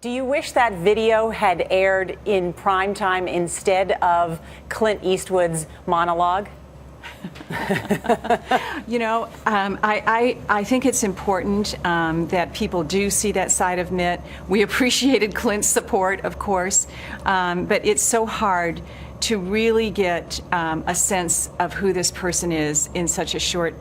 Do you wish that video had aired in prime time instead of Clint Eastwood's monologue? You know, I think it's important that people do see that side of Mitt. We appreciated Clint's support, of course, but it's so hard to really get a sense of who this person is in such a short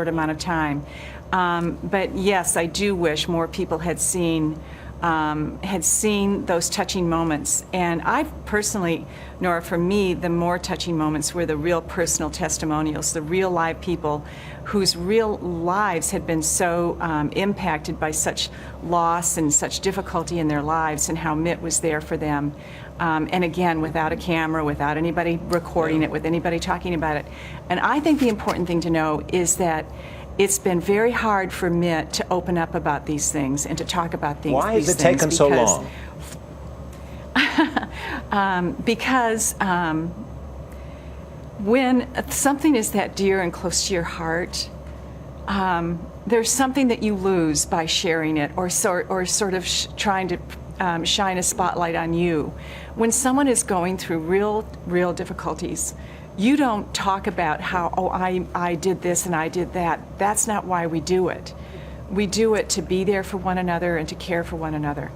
amount of time. But yes, I do wish more people had seen those touching moments. And I've personally, Norah, for me, the more touching moments were the real personal testimonials, the real live people whose real lives had been so impacted by such loss and such difficulty in their lives, and how Mitt was there for them. And again, without a camera, without anybody recording it, with anybody talking about it. And I think the important thing to know is that it's been very hard for Mitt to open up about these things and to talk about things. Why has it taken so long? Because when something is that dear and close to your heart, there's something that you lose by sharing it, or sort of trying to shine a spotlight on you. When someone is going through real difficulties, you don't talk about how, oh, I did this and I did that. That's not why we do it. We do it to be there for one another and to care for one another.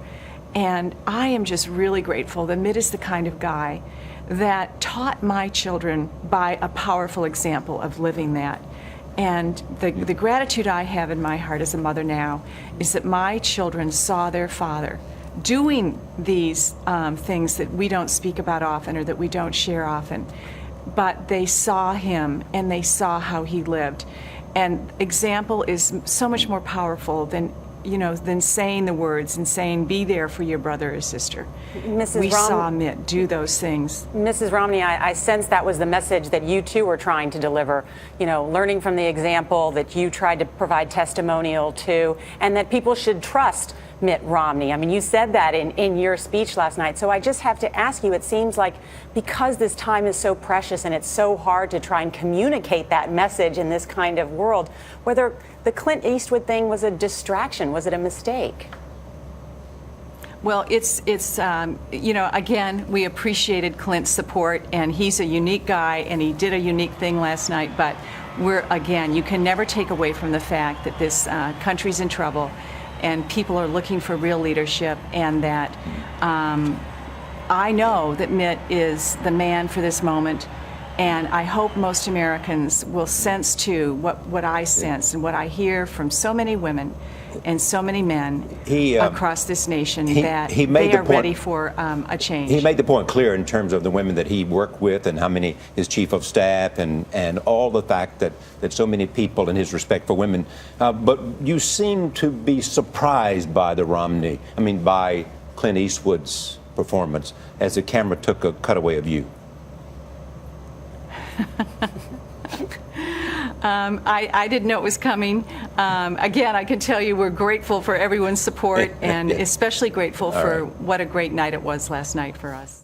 And I am just really grateful that Mitt is the kind of guy that taught my children by a powerful example of living that. And the gratitude I have in my heart as a mother now is that my children saw their father doing these things that we don't speak about often, or that we don't share often. But they saw him and they saw how he lived. And example is so much more powerful than saying the words and saying, be there for your brother or sister. We saw Mitt do those things. Mrs. Romney, I sense that was the message that you too were trying to deliver, learning from the example that you tried to provide testimonial to, and that people should trust Mitt Romney. I mean, you said that in your speech last night. So I just have to ask you, it seems like because this time is so precious and it's so hard to try and communicate that message in this kind of world, whether the Clint Eastwood thing was a distraction, was it a mistake? Well, it's again, we appreciated Clint's support, and he's a unique guy, and he did a unique thing last night, but you can never take away from the fact that this country's in trouble, and people are looking for real leadership, and that I know that Mitt is the man for this moment, and I hope most Americans will sense too what I sense and what I hear from so many women and so many men across this nation, that they are ready for a change. He made the point clear in terms of the women that he worked with, and how many, his chief of staff, and all the fact that so many people, and his respect for women. But you seem to be surprised by by Clint Eastwood's performance as the camera took a cutaway of you. I didn't know it was coming. Again, I can tell you we're grateful for everyone's support, and especially grateful for what a great night it was last night for us.